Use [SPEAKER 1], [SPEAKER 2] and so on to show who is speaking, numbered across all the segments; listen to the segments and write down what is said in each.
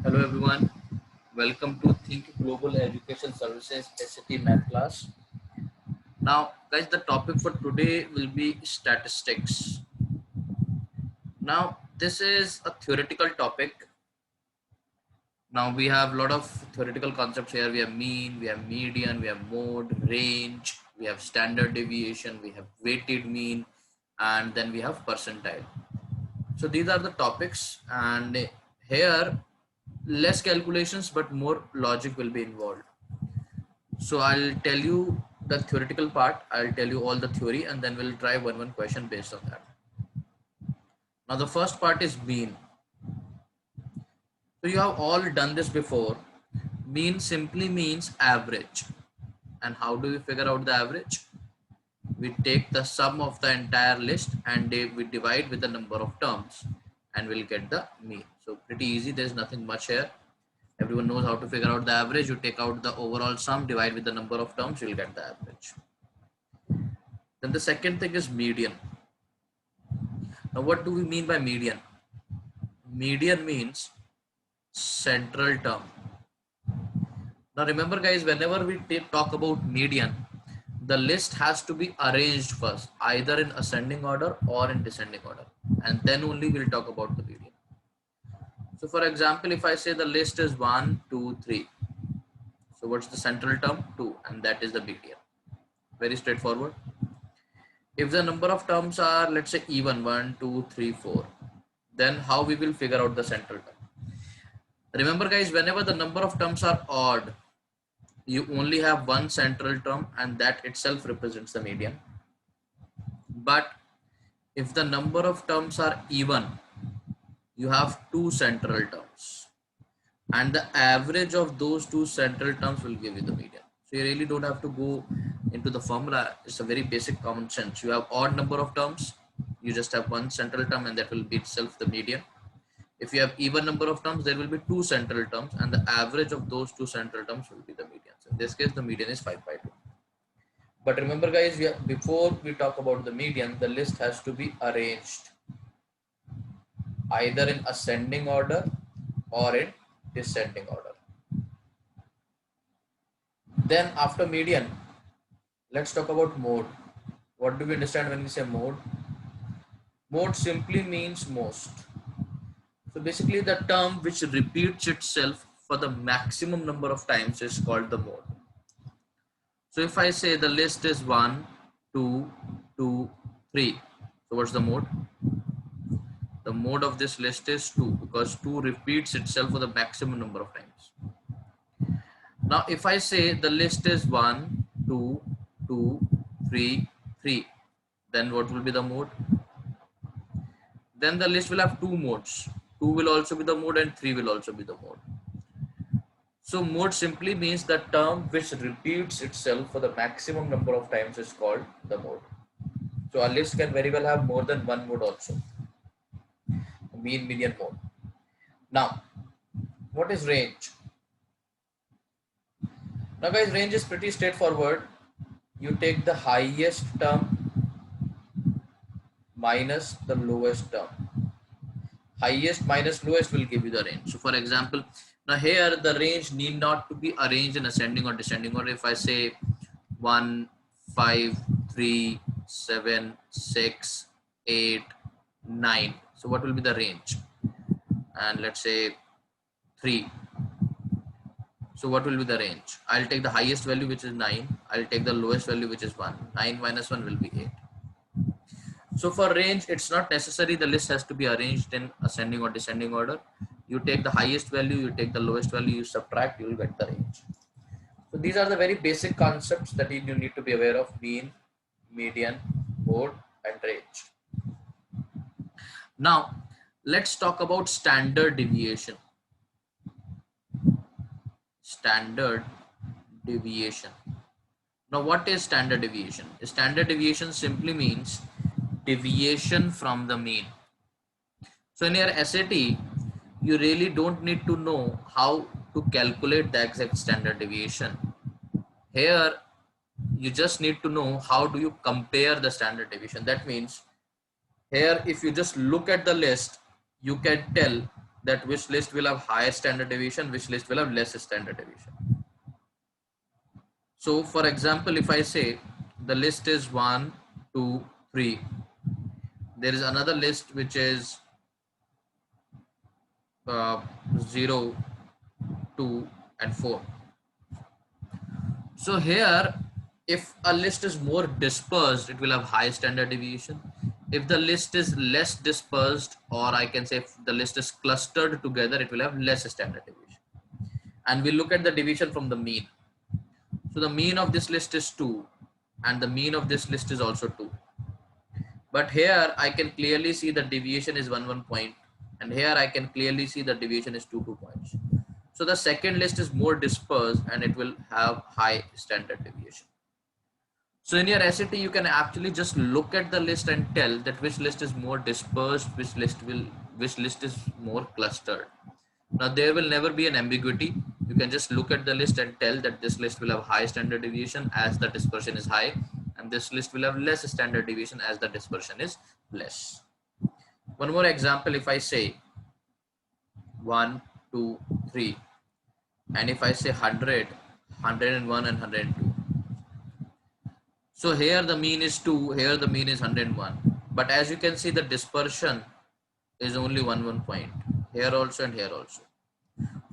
[SPEAKER 1] Hello everyone, welcome to Think Global Education Services SAT Math class. Now guys, the topic for today will be statistics. Now this is a theoretical topic. Now we have a lot of theoretical concepts here. We have mean, we have median, we have mode, range, we have standard deviation, we have weighted mean, and then we have percentile. So these are the topics, and here less calculations but more logic will be involved. So I'll tell you the theoretical part, I'll tell you all the theory, and then we'll try one question based on that. Now the first part is mean. So you have all done this before. Mean simply means average. And how do we figure out the average? We take the sum of the entire list and we divide with the number of terms and we'll get the mean. So pretty easy, there's nothing much here. Everyone knows how to figure out the average. You take out the overall sum, divide with the number of terms, you'll get the average. Then the second thing is median. Now what do we mean by median? Median means central term. Now remember guys, whenever we talk about median, the list has to be arranged first, either in ascending order or in descending order, and then only we'll talk about the median. So for example, if I say the list is 1, 2, 3. So what's the central term? 2, and that is the median. Very straightforward. If the number of terms are, let's say, even 1, 2, 3, 4, then how we will figure out the central term? Remember guys, whenever the number of terms are odd, you only have one central term and that itself represents the median. But if the number of terms are even, you have two central terms, and the average of those two central terms will give you the median. So you really don't have to go into the formula. It's a very basic common sense. You have odd number of terms, you just have one central term and that will be itself the median. If you have even number of terms, there will be two central terms and the average of those two central terms will be the median. So in this case, the median is 5/2. But remember guys, before we talk about the median, the list has to be arranged either in ascending order or in descending order. Then after median, let's talk about mode. What do we understand when we say mode? Mode simply means most. So basically the term which repeats itself for the maximum number of times is called the mode. So if I say the list is 1, 2, 2, 3. So what's the mode? The mode of this list is 2 because 2 repeats itself for the maximum number of times. Now if I say the list is 1, 2, 2, 3, 3, then what will be the mode? Then the list will have two modes. 2 will also be the mode and 3 will also be the mode. So mode simply means the term which repeats itself for the maximum number of times is called the mode. So a list can very well have more than one mode also. Mean, median, mode. Now, what is range? Now guys, range is pretty straightforward. You take the highest term minus the lowest term. Highest minus lowest will give you the range. So for example, now here the range need not to be arranged in ascending or descending order. If I say 1, 5, 3, 7, 6, 8, 9. So what will be the range? And let's say 3. So what will be the range? I'll take the highest value, which is 9. I'll take the lowest value, which is 1. 9 minus 1 will be 8. So for range, it's not necessary the list has to be arranged in ascending or descending order. You take the highest value, you take the lowest value, you subtract, you will get the range. So these are the very basic concepts that you need to be aware of: mean, median, mode, and range. Now, let's talk about standard deviation. Standard deviation. Now, what is standard deviation? Standard deviation simply means deviation from the mean. So in your SAT, you really don't need to know how to calculate the exact standard deviation. Here, you just need to know how do you compare the standard deviation. That means here, if you just look at the list, you can tell that which list will have higher standard deviation, which list will have less standard deviation. So for example, if I say the list is 1, 2, 3, there is another list which is 0, 2 and 4. So here, if a list is more dispersed, it will have high standard deviation. If the list is less dispersed, or I can say if the list is clustered together, it will have less standard deviation. And we look at the deviation from the mean. So the mean of this list is 2 and the mean of this list is also 2. But here I can clearly see the deviation is 1 point, and here I can clearly see the deviation is 2 points. So the second list is more dispersed and it will have high standard deviation. So in your SAT, you can actually just look at the list and tell that which list is more dispersed, which list is more clustered. Now there will never be an ambiguity. You can just look at the list and tell that this list will have high standard deviation as the dispersion is high, and this list will have less standard deviation as the dispersion is less. One more example, if I say 1, 2, 3, and if I say 100, 101 and 102. So here the mean is 2, here the mean is 101. But as you can see, the dispersion is only 1 point. Here also and here also.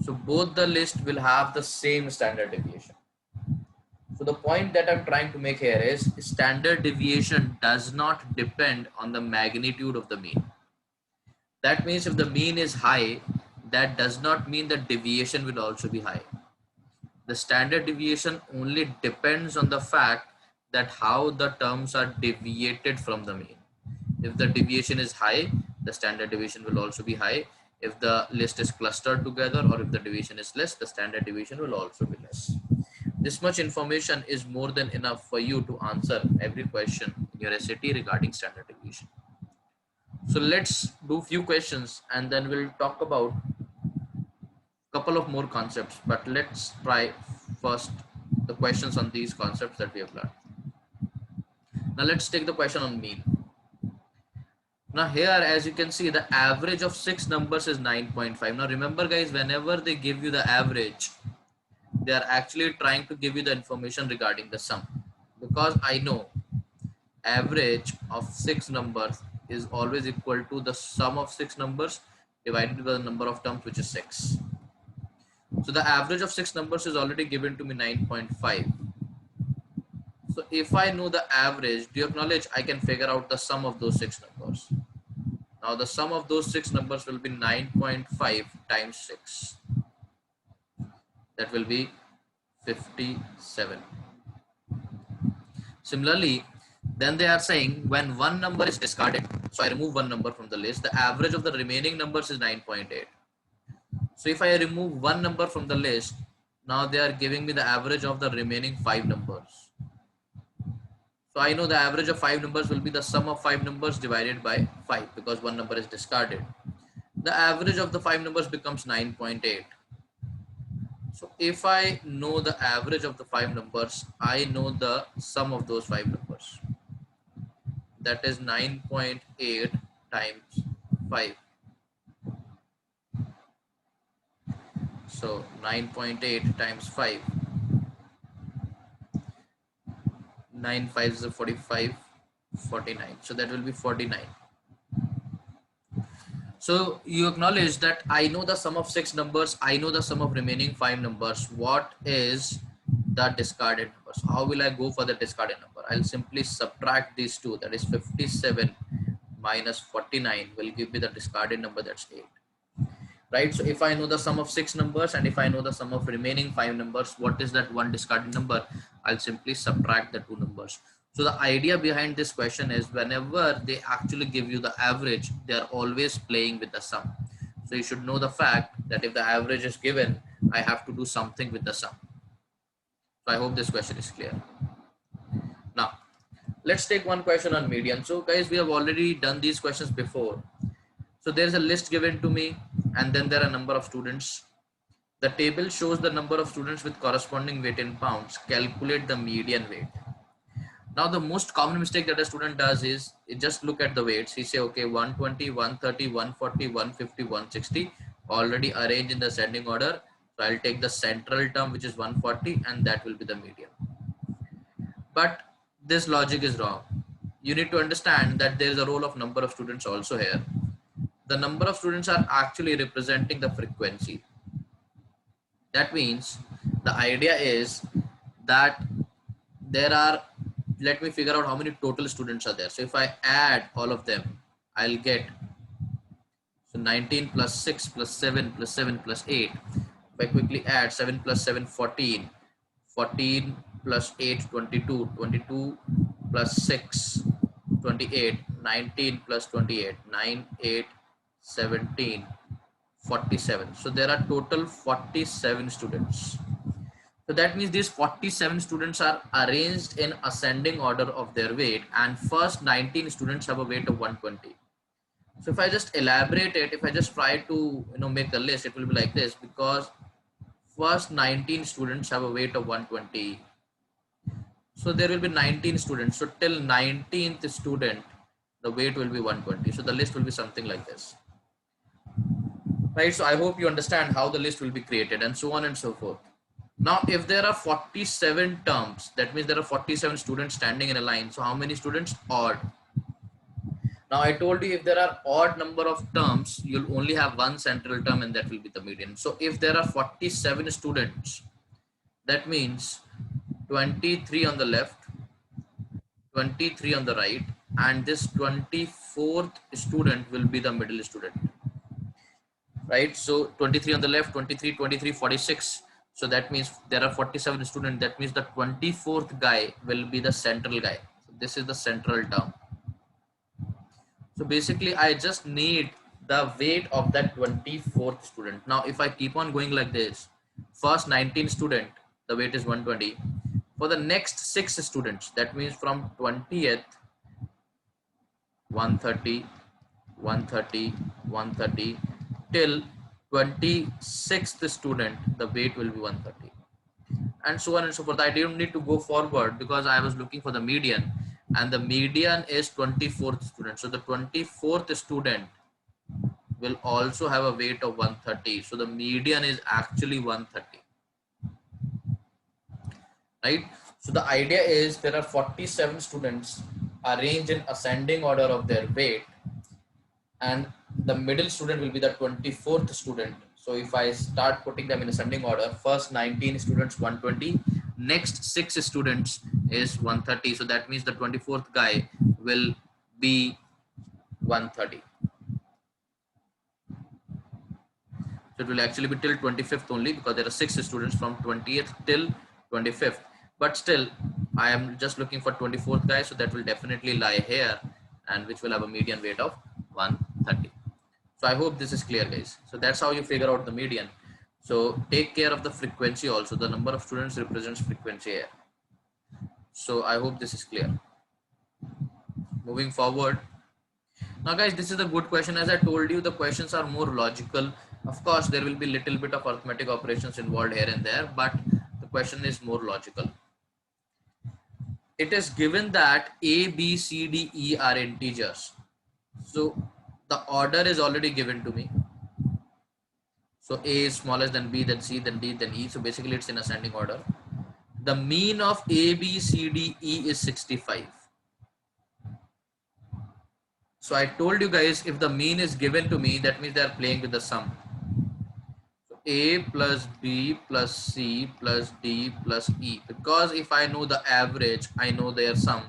[SPEAKER 1] So both the list will have the same standard deviation. So the point that I'm trying to make here is standard deviation does not depend on the magnitude of the mean. That means if the mean is high, that does not mean that deviation will also be high. The standard deviation only depends on the fact that how the terms are deviated from the mean. If the deviation is high, the standard deviation will also be high. If the list is clustered together, or if the deviation is less, the standard deviation will also be less. This much information is more than enough for you to answer every question in your SAT regarding standard deviation. So let's do few questions and then we'll talk about a couple of more concepts, but let's try first the questions on these concepts that we have learned. Now let's take the question on mean. Now here, as you can see, the average of 6 numbers is 9.5. Now remember guys, whenever they give you the average, they are actually trying to give you the information regarding the sum, because I know average of 6 numbers is always equal to the sum of 6 numbers divided by the number of terms, which is 6. So the average of 6 numbers is already given to me 9.5. So if I know the average, do you acknowledge I can figure out the sum of those 6 numbers? Now the sum of those 6 numbers will be 9.5 times 6. That will be 57. Similarly, then they are saying when one number is discarded, so I remove one number from the list, the average of the remaining numbers is 9.8. So if I remove one number from the list, now they are giving me the average of the remaining 5 numbers. So I know the average of 5 numbers will be the sum of 5 numbers divided by 5, because one number is discarded. The average of the 5 numbers becomes 9.8. So if I know the average of the 5 numbers, I know the sum of those 5 numbers. That is 9.8 times 5. So 9.8 times 5. 9 5s is 45, 49. So that will be 49. So you acknowledge that I know the sum of 6 numbers, I know the sum of remaining 5 numbers. What is the discarded numbers? How will I go for the discarded number? I'll simply subtract these two, that is 57 minus 49 will give me the discarded number, that's 8. Right? So if I know the sum of 6 numbers and if I know the sum of remaining 5 numbers, what is that one discarded number? I'll simply subtract the 2 numbers. So the idea behind this question is whenever they actually give you the average, they are always playing with the sum. So you should know the fact that if the average is given, I have to do something with the sum. So I hope this question is clear. Now, let's take one question on median. So guys, we have already done these questions before. So there's a list given to me and then there are a number of students. The table shows the number of students with corresponding weight in pounds. Calculate the median weight. Now the most common mistake that a student does is it just look at the weights. He say, okay, 120, 130, 140, 150, 160. already arranged in the ascending order. So I'll take the central term, which is 140, and that will be the median. But this logic is wrong. You need to understand that there is a role of number of students also here. The number of students are actually representing the frequency. That means the idea is that there are, let me figure out how many total students are there. So if I add all of them, I'll get, so 19 plus 6 plus 7 plus 7 plus 8. If I quickly add 7 plus 7, 14. 14 plus 8, 22. 22 plus 6, 28. 19 plus 28, 9, 8, 17, 47. So there are total 47 students. So that means these 47 students are arranged in ascending order of their weight, and first 19 students have a weight of 120. So if I just elaborate it, if I just try to make the list, it will be like this, because first 19 students have a weight of 120. So there will be 19 students. So till 19th student, the weight will be 120. So the list will be something like this. Right? So I hope you understand how the list will be created, and so on and so forth. Now, if there are 47 terms, that means there are 47 students standing in a line. So how many students? Odd. Now I told you if there are odd number of terms, you'll only have one central term, and that will be the median. So if there are 47 students, that means 23 on the left, 23 on the right, and this 24th student will be the middle student. Right? So 23 on the left, 23, 23, 46. So that means there are 47 students. That means the 24th guy will be the central guy. So this is the central term. So basically I just need the weight of that 24th student. Now if I keep on going like this, first 19 student, the weight is 120. For the next 6 students, that means from 20th, 130, 130, 130 till 26th student, the weight will be 130, and so on and so forth. I didn't need to go forward because I was looking for the median, and the median is 24th student. So the 24th student will also have a weight of 130. So the median is actually 130. Right? So the idea is there are 47 students arranged in ascending order of their weight, and the middle student will be the 24th student. So if I start putting them in ascending order, first 19 students 120, next 6 students is 130. So that means the 24th guy will be 130. So it will actually be till 25th only, because there are 6 students from 20th till 25th. But still, I am just looking for 24th guy, so that will definitely lie here, and which will have a median weight of 130. So I hope this is clear, guys. So that's how you figure out the median. So take care of the frequency also. The number of students represents frequency here. So I hope this is clear. Moving forward. Now guys, this is a good question. As I told you, the questions are more logical. Of course, there will be little bit of arithmetic operations involved here and there, but the question is more logical. It is given that A, B, C, D, E are integers. So the order is already given to me. So A is smaller than B, then C, then D, then E. So basically it's in ascending order. The mean of A, B, C, D, E is 65. So I told you guys, if the mean is given to me, that means they are playing with the sum. So A plus B plus C plus D plus E. Because if I know the average, I know their sum.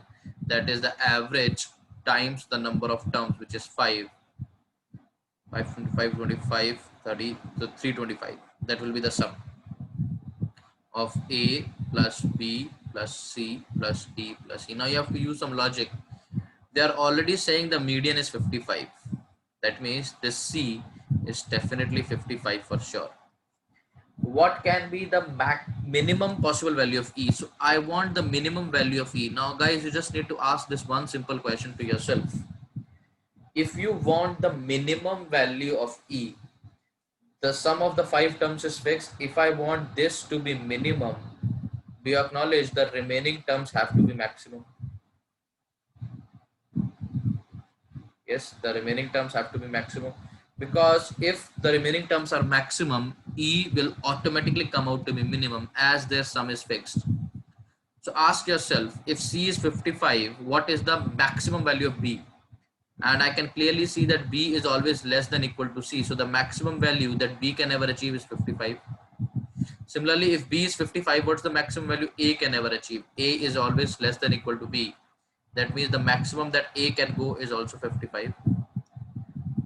[SPEAKER 1] That is the average times the number of terms, which is 5. 5, 25, 30, so 325. That will be the sum of A plus B plus C plus D plus E. Now you have to use some logic. They are already saying the median is 55. That means this C is definitely 55 for sure. What can be the minimum possible value of E? So I want the minimum value of E. Now guys, you just need to ask this one simple question to yourself. If you want the minimum value of E, the sum of the 5 terms is fixed. If I want this to be minimum, do you acknowledge the remaining terms have to be maximum? Yes, the remaining terms have to be maximum. because if the remaining terms are maximum, E will automatically come out to be minimum as their sum is fixed. So ask yourself, if C is 55, what is the maximum value of B? And I can clearly see that B is always less than equal to C. So the maximum value that B can ever achieve is 55. Similarly, if B is 55, what's the maximum value A can ever achieve? A is always less than equal to B. That means the maximum that A can go is also 55.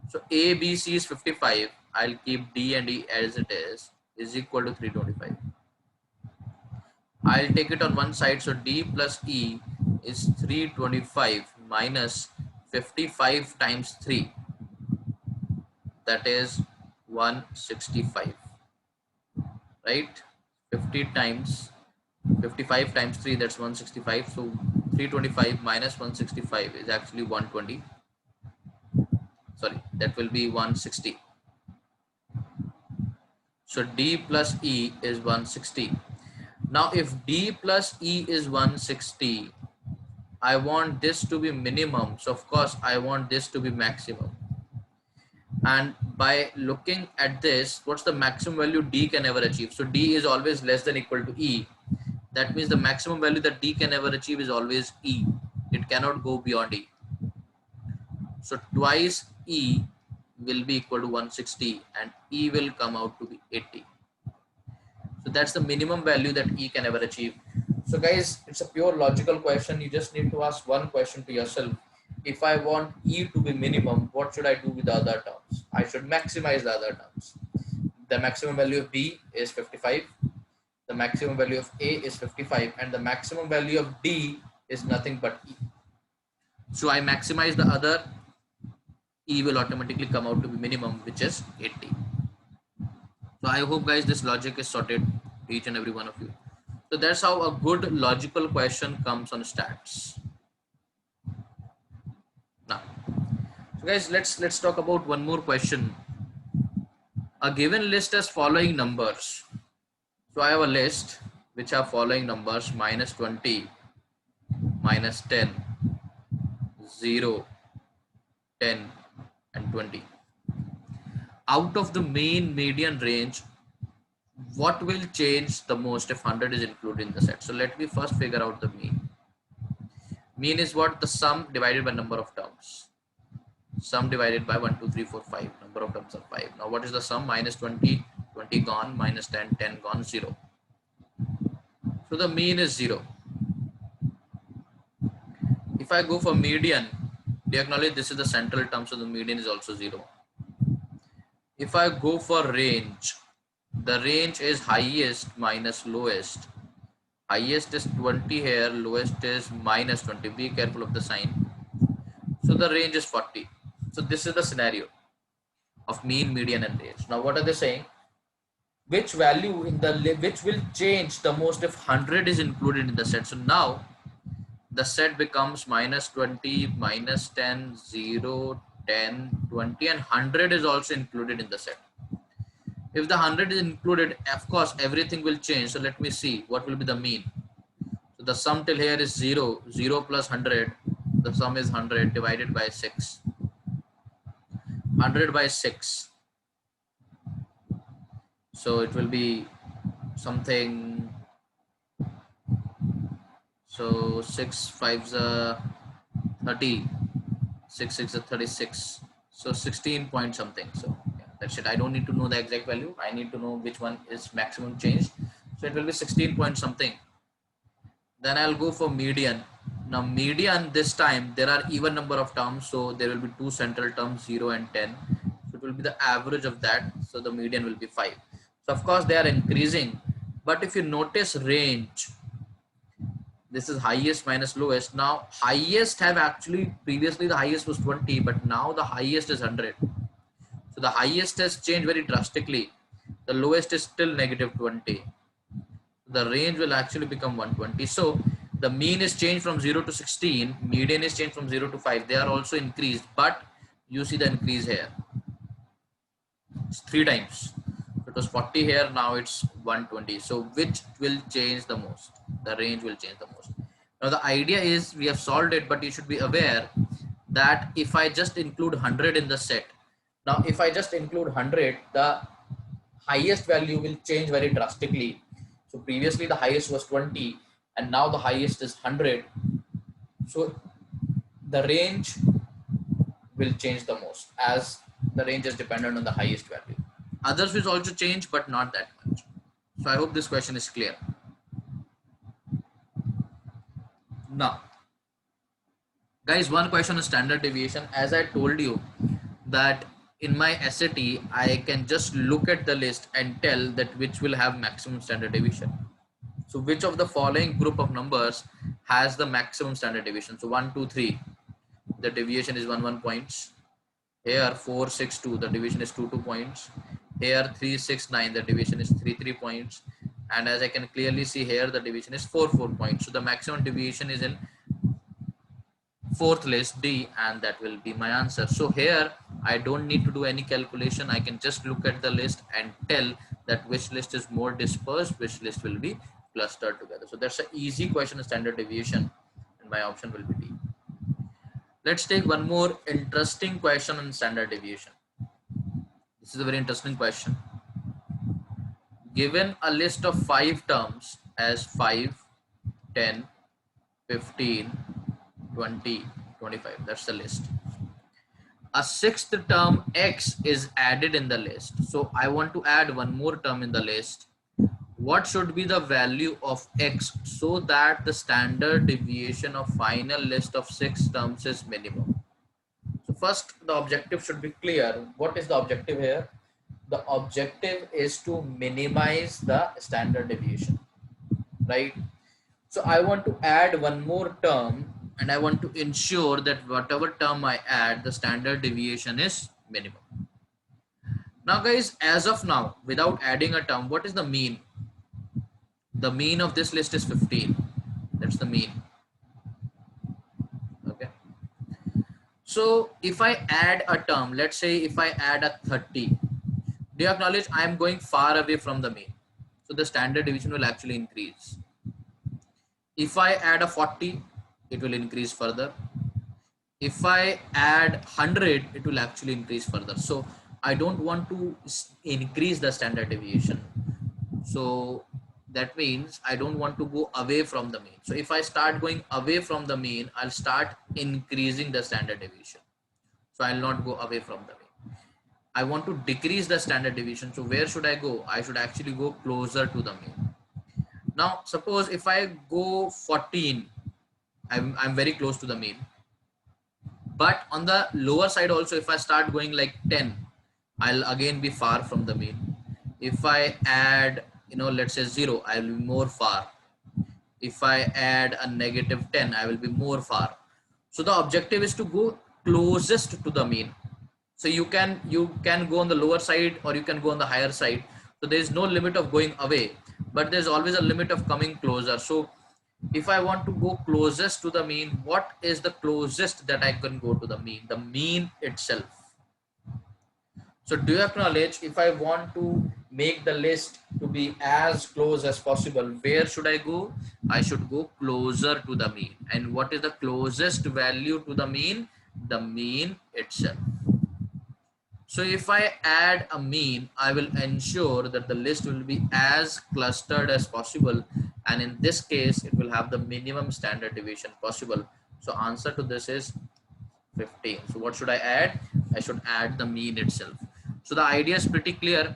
[SPEAKER 1] So A, B, C is 55. I'll keep D and E as it is equal to 325. I'll take it on one side. So D plus E is 325 minus 55 times 3. That is 165. Right? 50 times 55 times 3, that's 165. So 325 minus 165 is actually 120. Sorry, that will be 160. So D plus E is 160. Now if D plus E is 160, I want this to be minimum. So of course I want this to be maximum. And by looking at this, what's the maximum value D can ever achieve? So D is always less than equal to E. That means the maximum value that D can ever achieve is always E. It cannot go beyond E. So twice E will be equal to 160 and E will come out to be 80. So that's the minimum value that E can ever achieve. So guys, it's a pure logical question. You just need to ask one question to yourself. If I want E to be minimum, what should I do with the other terms? I should maximize the other terms. The maximum value of B is 55. The maximum value of A is 55 and the maximum value of D is nothing but E. So I maximize the other, E will automatically come out to be minimum, which is 80. So I hope guys this logic is sorted to each and every one of you. So that's how a good logical question comes on stats. Now, so guys, let's talk about one more question. A given list has following numbers. So I have a list which have following numbers: minus 20, minus 10, 0, 10, and 20. Out of the mean, median, range, what will change the most if 100 is included in the set? So let me first figure out the mean. Mean is what? The sum divided by number of terms. Sum divided by 1, 2, 3, 4, 5. Number of terms are 5. Now what is the sum? Minus 20, 20 gone, minus 10, 10 gone, 0. So the mean is 0. If I go for median, do you acknowledge this is the central term, so the median is also 0. If I go for range, the range is highest minus lowest. Highest is 20 here, lowest is minus 20. Be careful of the sign. So the range is 40. So this is the scenario of mean, median, and range. Now what are they saying? Which value in the which will change the most if 100 is included in the set? So now the set becomes minus 20, minus 10, 0, 10, 20, and 100 is also included in the set. If the 100 is included, of course, everything will change. So let me see what will be the mean. So the sum till here is 0. 0 plus 100. The sum is 100 divided by 6. 100 by 6. So it will be something. So 6 5s are 30. 6 6 are 36. So 16 point something. So yeah, that's it. I don't need to know the exact value. I need to know which one is maximum change. So it will be 16 point something. Then I'll go for median. Now median, this time there are even number of terms, so there will be two central terms, 0 and 10. So it will be the average of that. So the median will be 5. So of course they are increasing, but if you notice range, this is highest minus lowest. Now highest have actually, previously the highest was 20, but now the highest is 100. So the highest has changed very drastically. The lowest is still negative 20. The range will actually become 120. So the mean is changed from 0 to 16. Median is changed from 0 to 5. They are also increased, but you see the increase here. It's 3 times. It was 40 here, now it's 120. So which will change the most? The range will change the most. Now the idea is we have solved it, but you should be aware that if I just include 100 in the set, Now, if I just include 100, the highest value will change very drastically. So previously the highest was 20 and now the highest is 100. So the range will change the most as the range is dependent on the highest value. Others will also change, but not that much. So I hope this question is clear. Now, guys, one question on standard deviation. As I told you that in my SAT, I can just look at the list and tell that which will have maximum standard deviation. So which of the following group of numbers has the maximum standard deviation? So 1, 2, 3, the deviation is 1 points. Here 4, 6, 2, the deviation is 2 points. Here 3, 6, 9, the deviation is 3 points. And as I can clearly see here, the deviation is 4 points. So the maximum deviation is in fourth list D, and that will be my answer. So here I don't need to do any calculation. I can just look at the list and tell that which list is more dispersed, which list will be clustered together. So that's an easy question, standard deviation, and my option will be D. Let's take one more interesting question on standard deviation. This is a very interesting question. Given a list of 5 terms as 5, 10, 15, 20, 25, that's the list. A sixth term X is added in the list. So I want to add one more term in the list. What should be the value of X so that the standard deviation of final list of 6 terms is minimum? So first, the objective should be clear. What is the objective here? The objective is to minimize the standard deviation, right? So I want to add one more term and I want to ensure that whatever term I add, the standard deviation is minimum. Now guys, as of now, without adding a term, what is the mean? The mean of this list is 15. That's the mean. Okay. So if I add a term, let's say if I add a 30, do you acknowledge I am going far away from the mean? So the standard deviation will actually increase. If I add a 40, it will increase further. If I add 100, it will actually increase further. So I don't want to increase the standard deviation. So that means I don't want to go away from the mean. So if I start going away from the mean, I'll start increasing the standard deviation. So I'll not go away from the mean. I want to decrease the standard deviation. So where should I go? I should actually go closer to the mean. Now, suppose if I go 14, I'm very close to the mean. But on the lower side also, if I start going like 10, I'll again be far from the mean. If I add, let's say 0, I will be more far. If I add a negative 10, I will be more far. So the objective is to go closest to the mean. So you can go on the lower side or you can go on the higher side. So there is no limit of going away, but there's always a limit of coming closer. So if I want to go closest to the mean, what is the closest that I can go to the mean? The mean itself. So do you acknowledge, if I want to make the list to be as close as possible, where should I go? I should go closer to the mean. And what is the closest value to the mean? The mean itself. So if I add a mean, I will ensure that the list will be as clustered as possible. And in this case, it will have the minimum standard deviation possible. So answer to this is 15. So what should I add? I should add the mean itself. So the idea is pretty clear.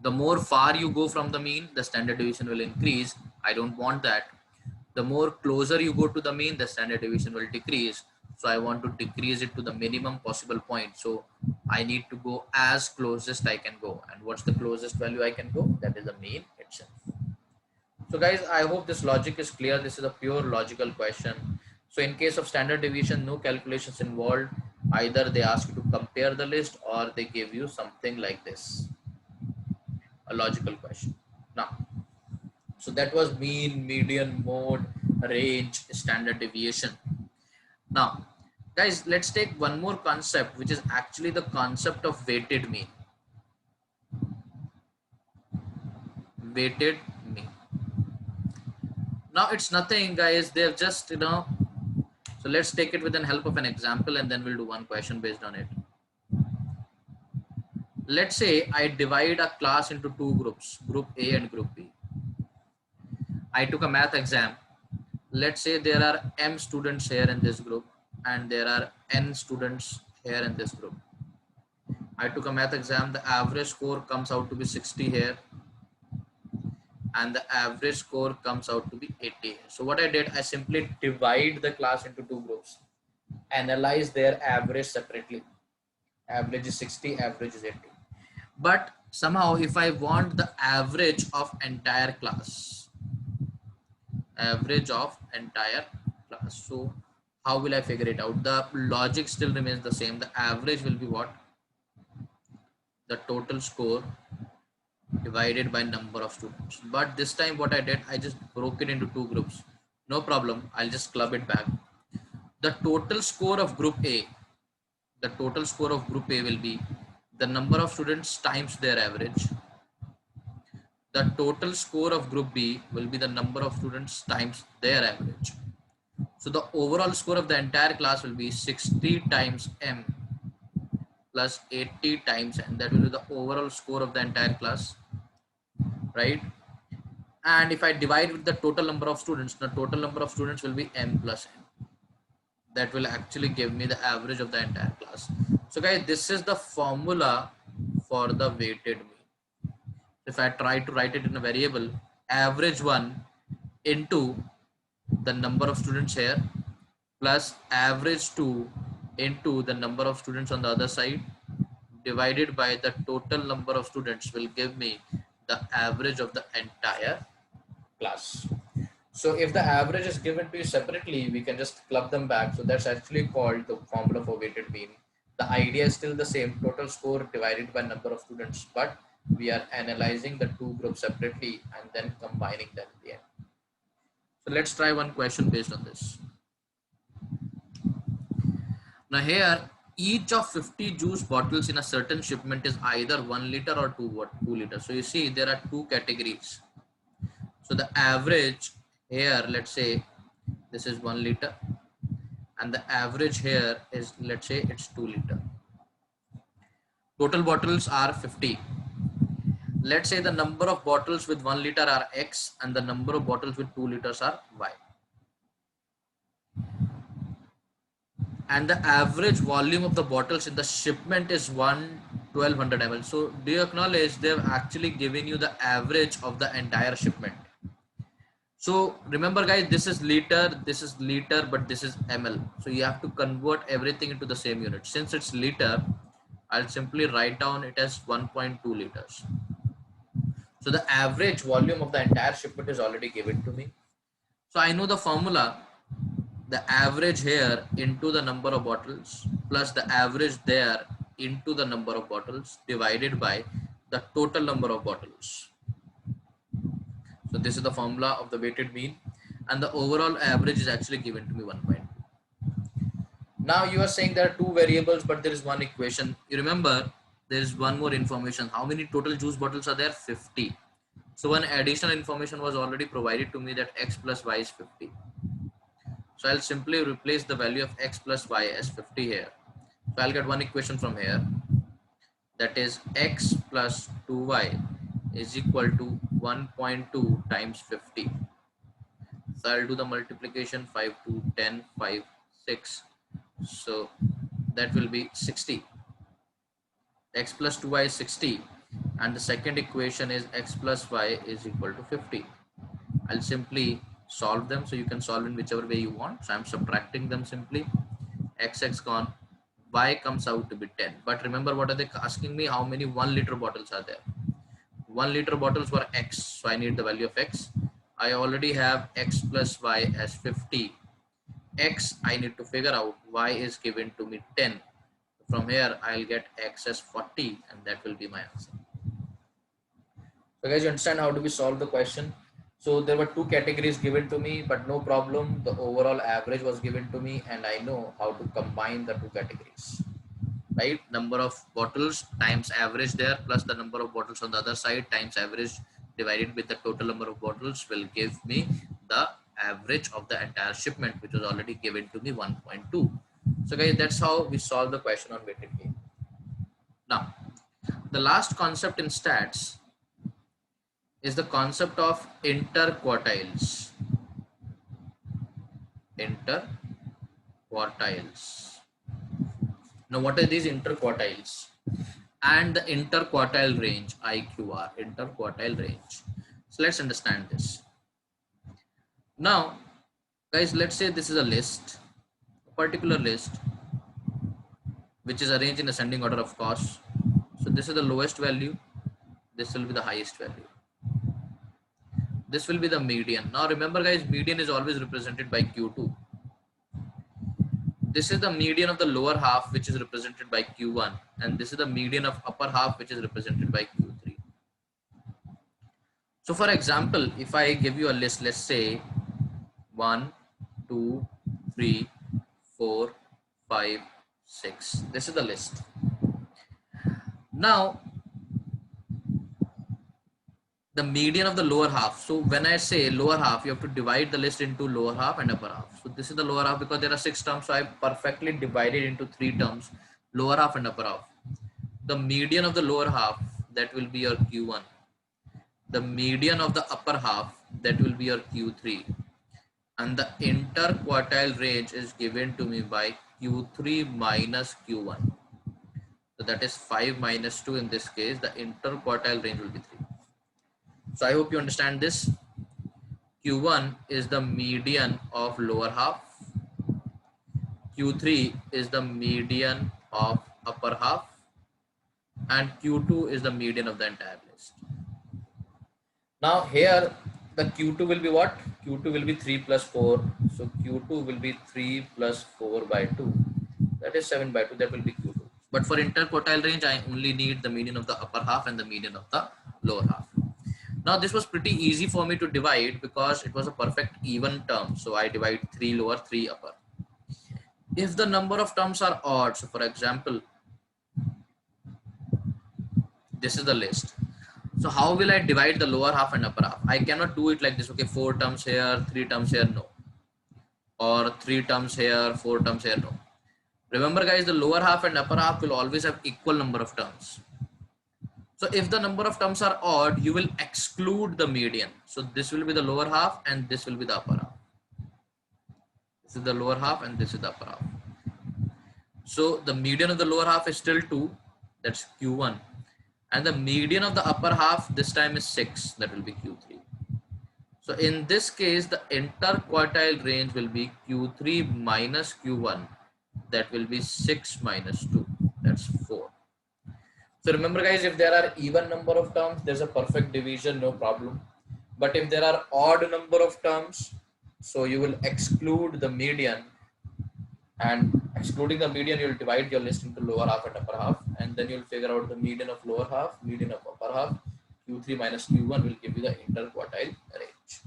[SPEAKER 1] The more far you go from the mean, the standard deviation will increase. I don't want that. The more closer you go to the mean, the standard deviation will decrease. So I want to decrease it to the minimum possible point. So I need to go as closest I can go. And what's the closest value I can go? That is the mean itself. So guys, I hope this logic is clear. This is a pure logical question. So in case of standard deviation, no calculations involved. Either they ask you to compare the list or they give you something like this, a logical question. Now, so that was mean, median, mode, range, standard deviation. Now, guys, let's take one more concept, which is actually the concept of weighted mean. Weighted mean. Now, it's nothing, guys. They have just, so let's take it with the help of an example and then we'll do one question based on it. Let's say I divide a class into two groups, group A and group B. I took a math exam. Let's say there are m students here in this group and there are n students here in this group. I took a math exam. The average score comes out to be 60 here and the average score comes out to be 80. So what I did, I simply divide the class into two groups, analyze their average separately. Average is 60, average is 80. But somehow if I want the average of entire class, so how will I figure it out? The logic still remains the same. The average will be what? The total score divided by number of students. But this time what I did, I just broke it into two groups. No problem, I'll just club it back. The total score of group A, will be the number of students times their average. The total score of group B will be the number of students times their average. So the overall score of the entire class will be 60 times M plus 80 times N. That will be the overall score of the entire class, right? And if I divide with the total number of students, the total number of students will be M plus N. That will actually give me the average of the entire class. So guys, this is the formula for the weighted mean. If I try to write it in a variable, average 1 into the number of students here plus average 2 into the number of students on the other side divided by the total number of students will give me the average of the entire class. So if the average is given to you separately, we can just club them back. So that's actually called the formula for weighted mean. The idea is still the same, total score divided by number of students, but we are analyzing the two groups separately and then combining them at the end. So let's try one question based on this. Now here, each of 50 juice bottles in a certain shipment is either 1 liter or 2 liters. So you see there are two categories. So the average here, let's say this is 1 liter and the average here is, let's say it's 2 liter. Total bottles are 50. Let's say the number of bottles with 1 liter are X and the number of bottles with 2 liters are Y. And the average volume of the bottles in the shipment is 1200 ml. So do you acknowledge they've actually given you the average of the entire shipment? So remember guys, this is liter, but this is ml. So you have to convert everything into the same unit. Since it's liter, I'll simply write down it as 1.2 liters. So the average volume of the entire shipment is already given to me. So I know the formula, the average here into the number of bottles plus the average there into the number of bottles divided by the total number of bottles. So this is the formula of the weighted mean and the overall average is actually given to me 1.2. Now you are saying there are two variables, but there is one equation. You remember there is one more information. How many total juice bottles are there? 50. So one additional information was already provided to me that X plus Y is 50. So I'll simply replace the value of X plus Y as 50 here. So I'll get one equation from here. That is X plus 2Y is equal to 1.2 times 50. So I'll do the multiplication, 5 to 10, 5, 6. So that will be 60. X plus 2y is 60 and the second equation is X plus Y is equal to 50. I'll simply solve them, so you can solve in whichever way you want. So I'm subtracting them simply. X gone, Y comes out to be 10. But remember, what are they asking me? How many 1 liter bottles are there? 1 liter bottles were X, so I need the value of X. I already have X plus Y as 50. X I need to figure out, Y is given to me 10. From here I'll get X as 40 and that will be my answer. So guys, you understand how do we solve the question? So there were two categories given to me, but no problem. The overall average was given to me and I know how to combine the two categories, right? Number of bottles times average there plus the number of bottles on the other side times average divided with the total number of bottles will give me the average of the entire shipment, which was already given to me 1.2. So guys, that's how we solve the question on weighted gain. Now the last concept in stats is the concept of interquartiles. Interquartiles. Now, what are these interquartiles? And the interquartile range, IQR, interquartile range. So let's understand this. Now, guys, let's say this is a list, a particular list, which is arranged in ascending order of course. So this is the lowest value, this will be the highest value. This will be the median. Now remember guys, median is always represented by Q2. This is the median of the lower half, which is represented by Q1, and this is the median of upper half, which is represented by Q3. So for example, if I give you a list, let's say 1, 2, 3, 4, 5, 6. This is the list. Now, the median of the lower half. So when I say lower half, you have to divide the list into lower half and upper half. So this is the lower half because there are 6 terms. So I perfectly divided into 3 terms, lower half and upper half. The median of the lower half, that will be your Q1. The median of the upper half, that will be your Q3. And the interquartile range is given to me by Q3 minus Q1. So that is 5 minus 2 in this case. The interquartile range will be 3. So I hope you understand this. Q1 is the median of lower half. Q3 is the median of upper half. And Q2 is the median of the entire list. Now here the Q2 will be what? Q2 will be 3 plus 4. So Q2 will be 3 plus 4 by 2. That is 7 by 2. That will be Q2. But for interquartile range, I only need the median of the upper half and the median of the lower half. Now this was pretty easy for me to divide because it was a perfect even term. So I divide 3 lower, 3 upper. If the number of terms are odd, so for example, this is the list. So how will I divide the lower half and upper half? I cannot do it like this. Okay, 4 terms here, 3 terms here, no. Or 3 terms here, 4 terms here, no. Remember guys, the lower half and upper half will always have equal number of terms. So if the number of terms are odd, you will exclude the median. So this will be the lower half and this will be the upper half. This is the lower half and this is the upper half. So the median of the lower half is still 2, that's Q1. And the median of the upper half this time is 6, that will be Q3. So in this case, the interquartile range will be Q3 minus Q1, that will be 6 minus 2, that's 4. So remember guys, if there are even number of terms, there's a perfect division, no problem. But if there are odd number of terms, so you will exclude the median, and excluding the median, you will divide your list into lower half and upper half, and then you'll figure out the median of lower half, median of upper half. Q3 minus Q1 will give you the interquartile range.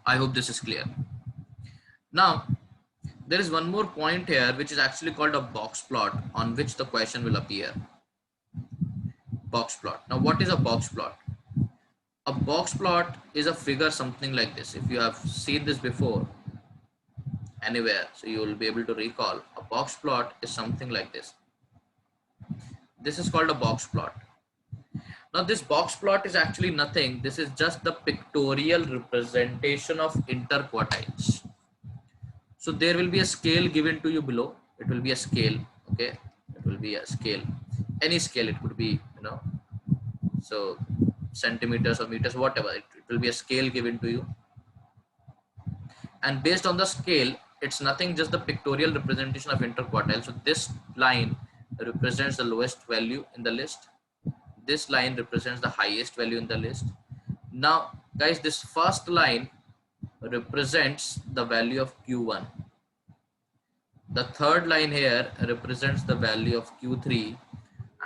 [SPEAKER 1] I hope this is clear. Now, there is one more point here, which is actually called a box plot on which the question will appear. Box plot. Now, what is a box plot? A box plot is a figure something like this. If you have seen this before anywhere, so you will be able to recall. A box plot is something like this. This is called a box plot. Now, this box plot is actually nothing. This is just the pictorial representation of interquartiles. So there will be a scale given to you below. It will be a scale. Okay, it will be a scale. Any scale, it could be, so centimeters or meters, whatever. It will be a scale given to you. And based on the scale, it's nothing, just the pictorial representation of interquartile. So this line represents the lowest value in the list. This line represents the highest value in the list. Now, guys, this first line represents the value of Q1. The third line here represents the value of Q3.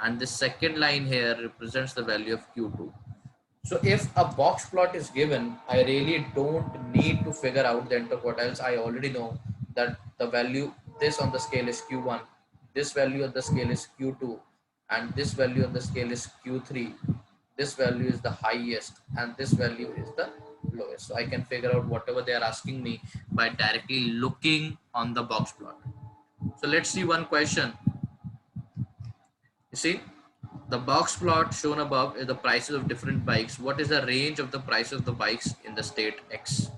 [SPEAKER 1] And the second line here represents the value of Q2. So if a box plot is given, I really don't need to figure out the interquartiles. I already know that the value, this on the scale is Q1, this value on the scale is Q2, and this value on the scale is Q3. This value is the highest and this value is the lowest. So I can figure out whatever they are asking me by directly looking on the box plot. So let's see one question. You see, The box plot shown above is the prices of different bikes. What is the range of the price of the bikes in the state X?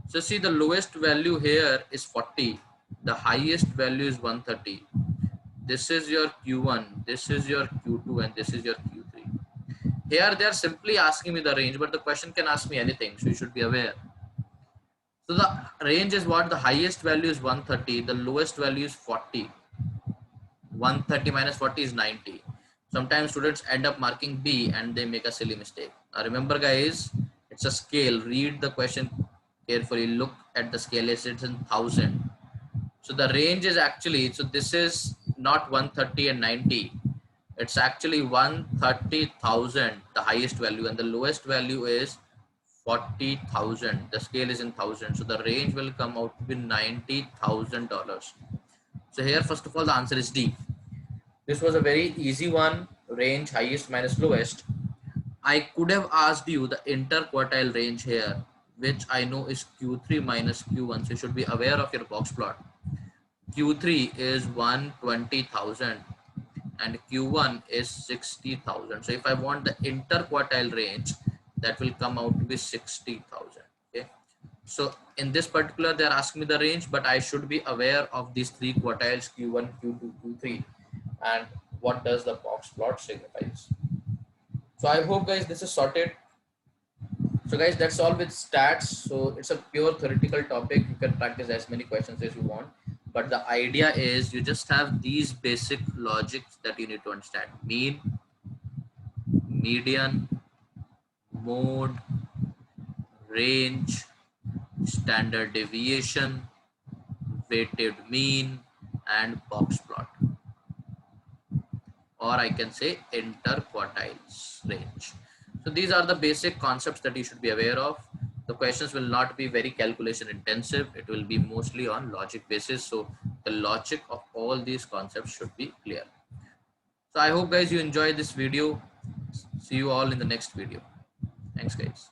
[SPEAKER 1] So see, the lowest value here is 40. The highest value is 130. This is your Q1, this is your Q2, and this is your Q3. Here they are simply asking me the range, but the question can ask me anything, so you should be aware. So the range is what? The highest value is 130, the lowest value is 40. 130 minus 40 is 90. Sometimes students end up marking B and they make a silly mistake. Now remember guys, it's a scale. Read the question carefully. Look at the scale. It's in 1000. So the range is actually, so this is not 130 and 90. It's actually 130,000, the highest value, and the lowest value is 40,000. The scale is in thousand. So the range will come out to be $90,000. So here, first of all, the answer is D. This was a very easy one, range highest minus lowest. I could have asked you the interquartile range here, which I know is Q3 minus Q1. So you should be aware of your box plot. Q3 is 120,000 and Q1 is 60,000. So if I want the interquartile range, that will come out to be 60,000. Okay. So in this particular, they are asking me the range, but I should be aware of these three quartiles, Q1, Q2, Q3, and what does the box plot signifies. So I hope guys this is sorted. So guys, that's all with stats. So it's a pure theoretical topic. You can practice as many questions as you want. But the idea is you just have these basic logics that you need to understand. Mean, median, mode, range, standard deviation, weighted mean, and box plot. Or I can say interquartiles range. So these are the basic concepts that you should be aware of. The questions will not be very calculation intensive. It will be mostly on logic basis. So the logic of all these concepts should be clear. So I hope guys you enjoyed this video. See you all in the next video. Thanks guys.